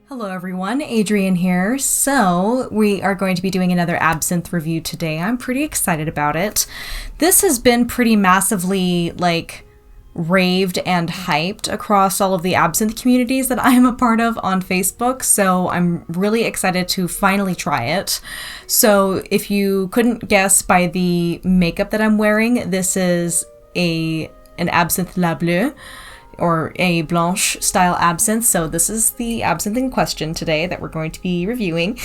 Hello everyone, Adrienne here. So we are going to be doing another Absinthe review today. I'm pretty excited about it. This has been pretty massively raved and hyped across all of the Absinthe communities that I am a part of on Facebook, so I'm really excited to finally try it. So if you couldn't guess by the makeup that I'm wearing, this is an Absinthe La Bleue, or a Blanche style absinthe. So this is the absinthe in question today that we're going to be reviewing.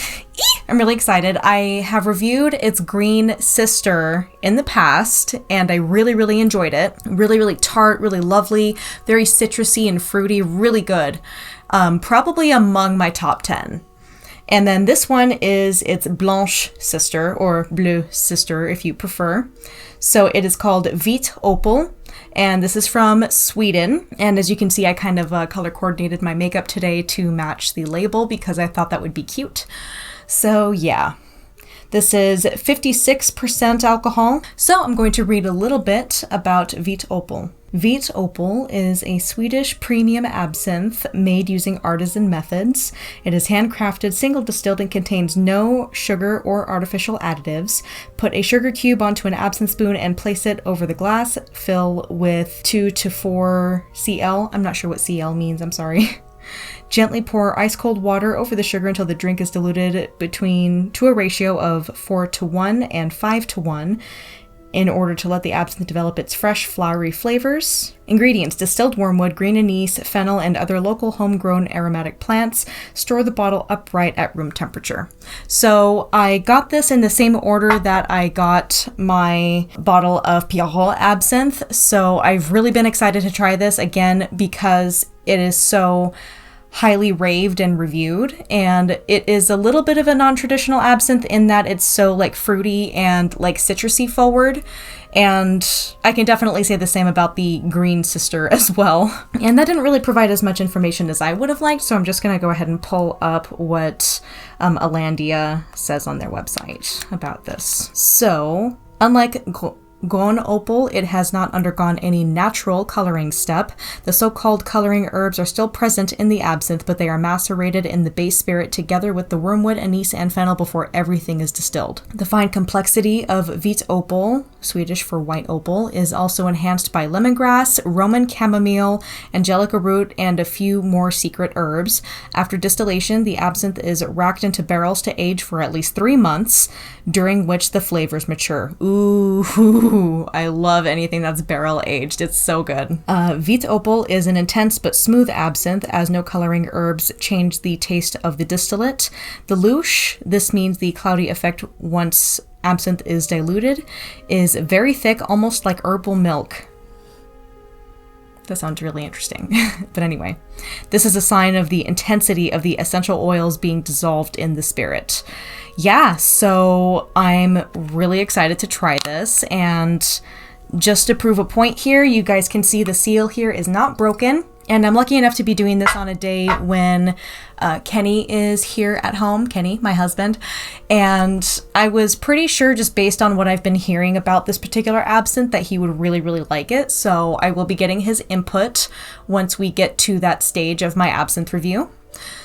I'm really excited. I have reviewed its green sister in the past, and I really enjoyed it. Really tart, really lovely, very citrusy and fruity, really good. Probably among my top 10. And then this one is its Blanche sister, or Bleu sister if you prefer. So it is called Vit Opal, and this is from Sweden. And as you can see, I kind of color coordinated my makeup today to match the label because I thought that would be cute. So yeah, this is 56% alcohol. So I'm going to read a little bit about Vit Opal. Vit Opal is a Swedish premium absinthe made using artisan methods. It is handcrafted, single distilled, and contains no sugar or artificial additives. Put a sugar cube onto an absinthe spoon and place it over the glass. Fill with 2 to 4 cl. I'm not sure what cl means, I'm sorry. Gently pour ice cold water over the sugar until the drink is diluted to a ratio of 4:1 and 5:1. In order to let the absinthe develop its fresh, flowery flavors. Ingredients: distilled wormwood, green anise, fennel, and other local homegrown aromatic plants. Store the bottle upright at room temperature. So I got this in the same order that I got my bottle of Pierrot absinthe. So I've really been excited to try this again because it is so highly raved and reviewed, and it is a little bit of a non-traditional absinthe in that it's so fruity and citrusy forward, and I can definitely say the same about the green sister as well. And that didn't really provide as much information as I would have liked, so I'm just going to go ahead and pull up what Alandia says on their website about this. So, unlike Grön Opal, it has not undergone any natural coloring step. The so-called coloring herbs are still present in the absinthe, but they are macerated in the base spirit together with the wormwood, anise, and fennel before everything is distilled. The fine complexity of Vit Opal, Swedish for white opal, is also enhanced by lemongrass, Roman chamomile, angelica root, and a few more secret herbs. After distillation, the absinthe is racked into barrels to age for at least 3 months, during which the flavors mature. Ooh, I love anything that's barrel aged. It's so good. Vit Opal is an intense but smooth absinthe, as no coloring herbs change the taste of the distillate. The louche, this means the cloudy effect once absinthe is diluted, is very thick, almost like herbal milk. That sounds really interesting. But anyway, this is a sign of the intensity of the essential oils being dissolved in the spirit. Yeah, so I'm really excited to try this, and just to prove a point here, you guys can see the seal here is not broken, and I'm lucky enough to be doing this on a day when Kenny is here at home, Kenny, my husband, and I was pretty sure, just based on what I've been hearing about this particular absinthe, that he would really like it, so I will be getting his input once we get to that stage of my absinthe review.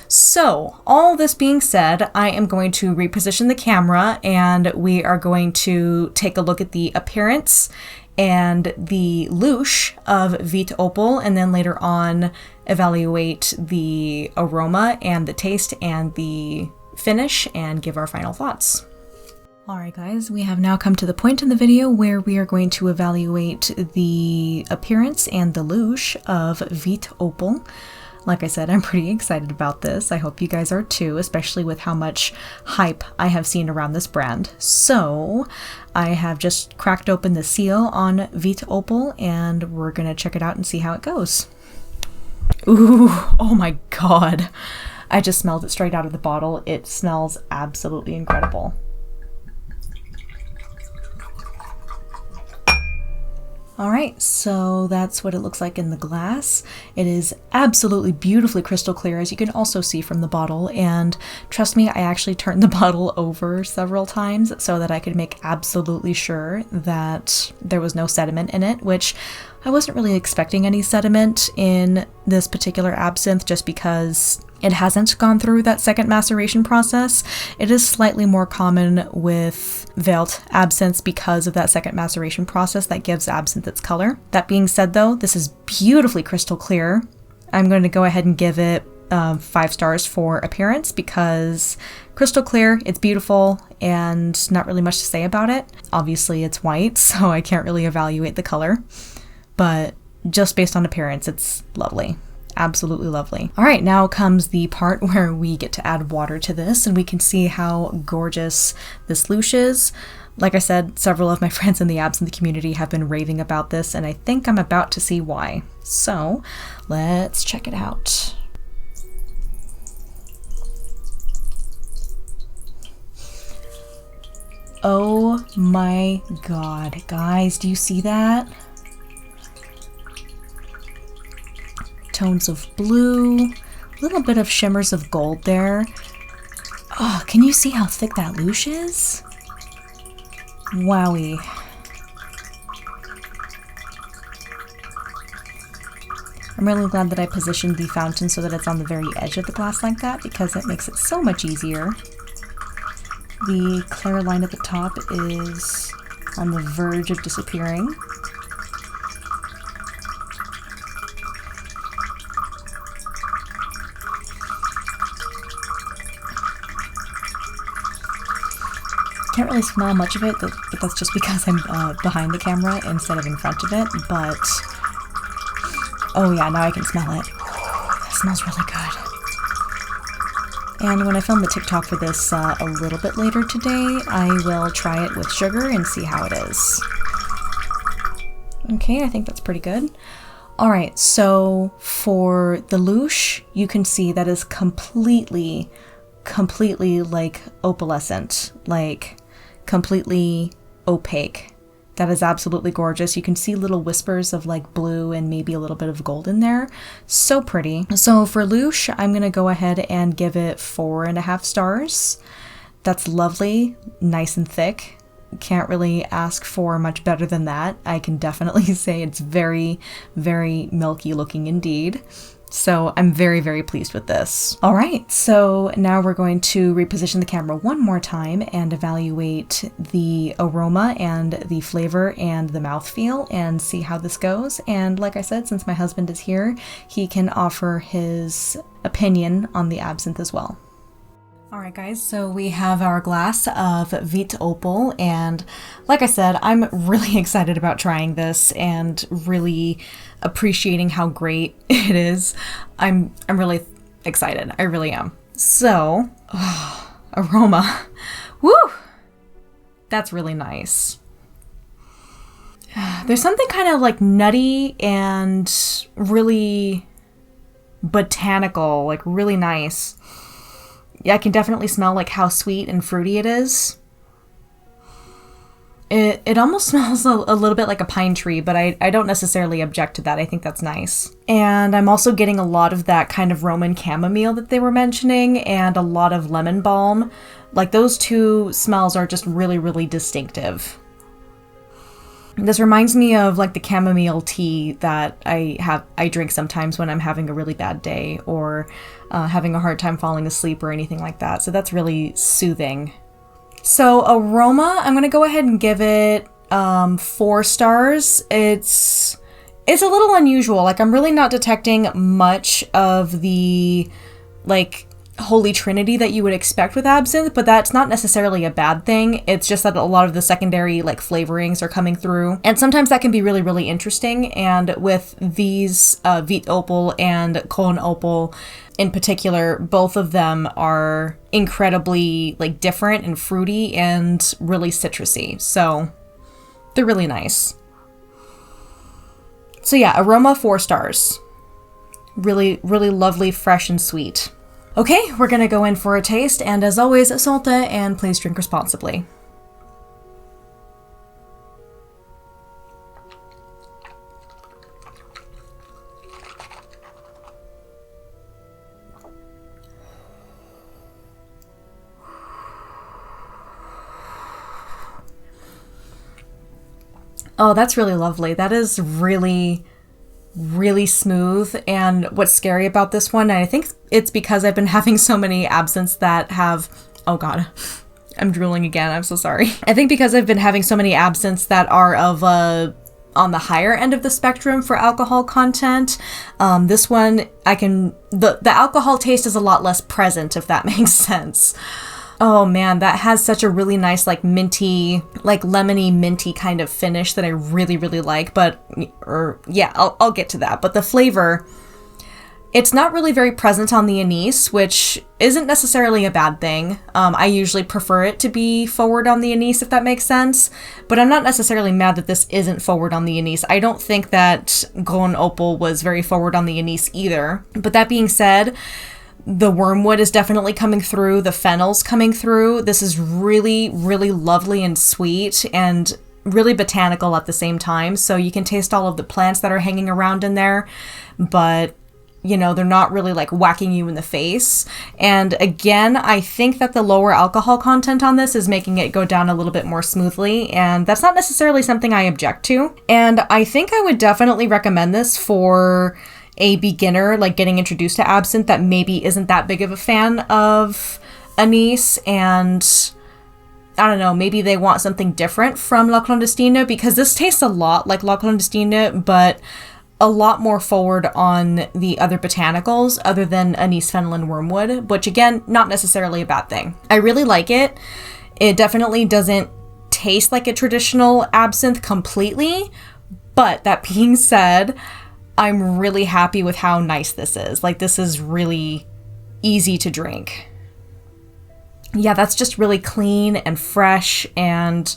So, all this being said, I am going to reposition the camera and we are going to take a look at the appearance and the louche of Vit Opal, and then later on evaluate the aroma and the taste and the finish and give our final thoughts. Alright guys, we have now come to the point in the video where we are going to evaluate the appearance and the louche of Vit Opal. Like I said, I'm pretty excited about this. I hope you guys are too, especially with how much hype I have seen around this brand. So I have just cracked open the seal on Vit Opal and we're gonna check it out and see how it goes. Ooh, oh my god. I just smelled it straight out of the bottle. It smells absolutely incredible. All right, so that's what it looks like in the glass. It is absolutely beautifully crystal clear, as you can also see from the bottle. And trust me, I actually turned the bottle over several times so that I could make absolutely sure that there was no sediment in it, which I wasn't really expecting any sediment in this particular absinthe just because it hasn't gone through that second maceration process. It is slightly more common with Vit absinthe because of that second maceration process that gives absinthe its color. That being said though, this is beautifully crystal clear. I'm going to go ahead and give it 5 stars for appearance because crystal clear, it's beautiful, and not really much to say about it. Obviously it's white, so I can't really evaluate the color, but just based on appearance, it's lovely. Absolutely lovely. All right, now comes the part where we get to add water to this and we can see how gorgeous this louche is. Like I said, several of my friends in the absinthe community have been raving about this, and I think I'm about to see why. So let's check it out. Oh my God, guys, do you see that? Tones of blue, a little bit of shimmers of gold there. Oh, can you see how thick that louche is? Wowie. I'm really glad that I positioned the fountain so that it's on the very edge of the glass like that because it makes it so much easier. The clear line at the top is on the verge of disappearing. Can't really smell much of it, but that's just because I'm behind the camera instead of in front of it, but oh yeah, now I can smell it. That smells really good. And when I film the TikTok for this a little bit later today, I will try it with sugar and see how it is. Okay, I think that's pretty good. All right, so for the louche, you can see that is completely like opalescent, like completely opaque. That is absolutely gorgeous. You can see little whispers of like blue and maybe a little bit of gold in there. So pretty. So for louche, I'm gonna go ahead and give it 4.5 stars. That's lovely, nice and thick. Can't really ask for much better than that. I can definitely say it's very, very milky looking indeed. So I'm very, very pleased with this. All right, so now we're going to reposition the camera one more time and evaluate the aroma and the flavor and the mouthfeel and see how this goes. And like I said, since my husband is here, he can offer his opinion on the absinthe as well. All right, guys, so we have our glass of Vit Opal, and like I said, I'm really excited about trying this and really appreciating how great it is. I'm really excited. I really am. So, aroma. Woo! That's really nice. There's something kind of like nutty and really botanical, like really nice. Yeah, I can definitely smell like how sweet and fruity it is. It almost smells a little bit like a pine tree, but I don't necessarily object to that. I think that's nice. And I'm also getting a lot of that kind of Roman chamomile that they were mentioning and a lot of lemon balm. Like those two smells are just really, really distinctive. This reminds me of like the chamomile tea that I drink sometimes when I'm having a really bad day or having a hard time falling asleep or anything like that. So that's really soothing. So aroma, I'm gonna go ahead and give it 4 stars. It's a little unusual. Like I'm really not detecting much of the like holy trinity that you would expect with absinthe, but that's not necessarily a bad thing. It's just that a lot of the secondary like flavorings are coming through, and sometimes that can be really, really interesting. And with these Vit Opal and Grön Opal in particular, both of them are incredibly like different and fruity and really citrusy, so they're really nice. So yeah, aroma 4 stars. Really, really lovely, fresh and sweet. Okay, we're gonna go in for a taste, and as always, salte, and please drink responsibly. Oh, that's really lovely. That is really, really smooth. And what's scary about this one, and I think it's because I've been having so many absinthes that have, oh God, I'm drooling again. I'm so sorry. I think because I've been having so many absinthes that are of on the higher end of the spectrum for alcohol content, this one, the alcohol taste is a lot less present, if that makes sense. Oh man, that has such a really nice, like minty, like lemony minty kind of finish that I really, really like. I'll get to that. But the flavor, it's not really very present on the anise, which isn't necessarily a bad thing. I usually prefer it to be forward on the anise, if that makes sense. But I'm not necessarily mad that this isn't forward on the anise. I don't think that Grön Opal was very forward on the anise either. But that being said, the wormwood is definitely coming through. The fennel's coming through. This is really, really lovely and sweet and really botanical at the same time. So you can taste all of the plants that are hanging around in there, but you know, they're not really like whacking you in the face. And again, I think that the lower alcohol content on this is making it go down a little bit more smoothly, and that's not necessarily something I object to. And I think I would definitely recommend this for a beginner, like getting introduced to absinthe that maybe isn't that big of a fan of anise, and I don't know, maybe they want something different from La Clandestine, because this tastes a lot like La Clandestine, but a lot more forward on the other botanicals other than anise, fennel, and wormwood, which again, not necessarily a bad thing. I really like it. It definitely doesn't taste like a traditional absinthe completely, but that being said, I'm really happy with how nice this is. Like, this is really easy to drink. Yeah, that's just really clean and fresh and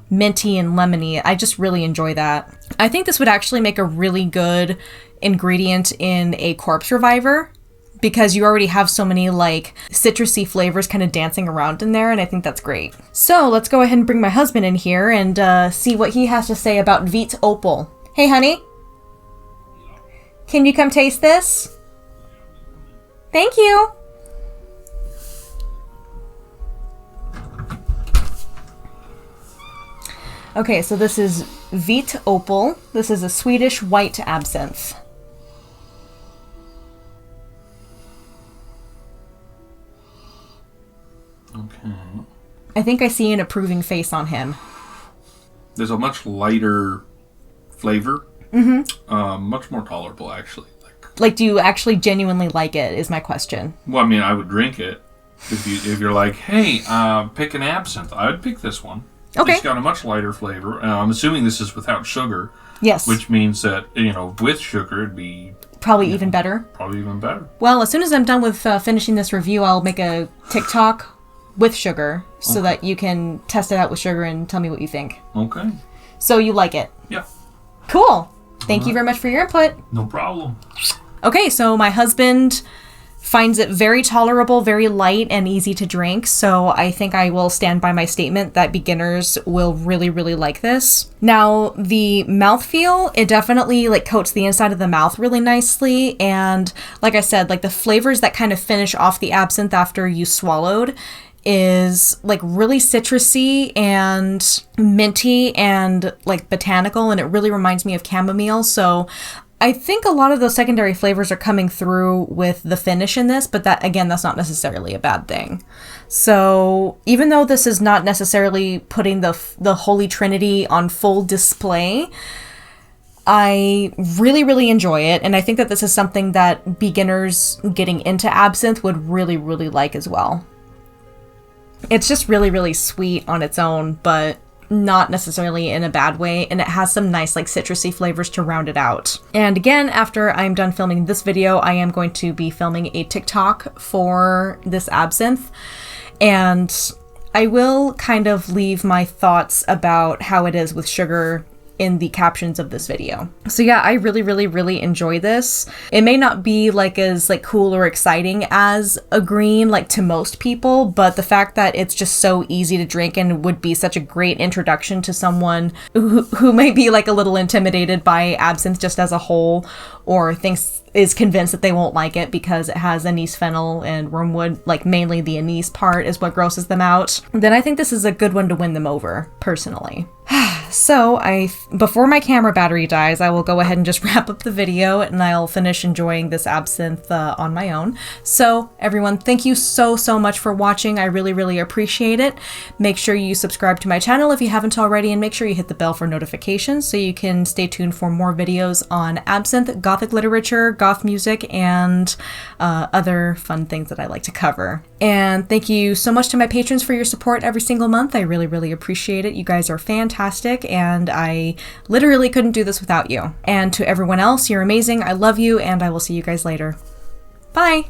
minty and lemony. I just really enjoy that. I think this would actually make a really good ingredient in a corpse reviver, because you already have so many like citrusy flavors kind of dancing around in there, and I think that's great. So let's go ahead and bring my husband in here and see what he has to say about Vit Opal. Hey honey, can you come taste this? Thank you. Okay, so this is Vit Opal. This is a Swedish white absinthe. Okay. I think I see an approving face on him. There's a much lighter flavor. Mm-hmm. Much more tolerable, actually. Like, do you actually genuinely like it, is my question. Well, I mean, I would drink it. If you're like, hey, pick an absinthe, I would pick this one. Okay. It's got a much lighter flavor. I'm assuming this is without sugar. Yes. Which means that, with sugar, it'd be... Probably even better. Probably even better. Well, as soon as I'm done with finishing this review, I'll make a TikTok with sugar so that you can test it out with sugar and tell me what you think. Okay. So you like it? Yeah. Cool. Thank you very much for your input. No problem. Okay, so my husband finds it very tolerable, very light, and easy to drink. So I think I will stand by my statement that beginners will really, really like this. Now, the mouthfeel, it definitely like coats the inside of the mouth really nicely. And like I said, like the flavors that kind of finish off the absinthe after you swallowed is like really citrusy and minty and like botanical, and it really reminds me of chamomile. So I think a lot of those secondary flavors are coming through with the finish in this, but that's not necessarily a bad thing. So even though this is not necessarily putting the Holy Trinity on full display, I really, really enjoy it. And I think that this is something that beginners getting into absinthe would really, really like as well. It's just really, really sweet on its own, but not necessarily in a bad way, and it has some nice like citrusy flavors to round it out. And again, after I'm done filming this video, I am going to be filming a TikTok for this absinthe, and I will kind of leave my thoughts about how it is with sugar in the captions of this video. So yeah, I really, really, really enjoy this. It may not be like as like cool or exciting as a green like to most people, but the fact that it's just so easy to drink and would be such a great introduction to someone who may be like a little intimidated by absinthe just as a whole, or is convinced that they won't like it because it has anise, fennel, and wormwood, like mainly the anise part is what grosses them out, then I think this is a good one to win them over, personally. So before my camera battery dies, I will go ahead and just wrap up the video and I'll finish enjoying this absinthe on my own. So everyone, thank you so much for watching. I really appreciate it. Make sure you subscribe to my channel if you haven't already, and make sure you hit the bell for notifications so you can stay tuned for more videos on absinthe, Gothic literature, goth music, and other fun things that I like to cover. And thank you so much to my patrons for your support every single month. I really appreciate it. You guys are fantastic, and I literally couldn't do this without you. And to everyone else, you're amazing. I love you, and I will see you guys later. Bye!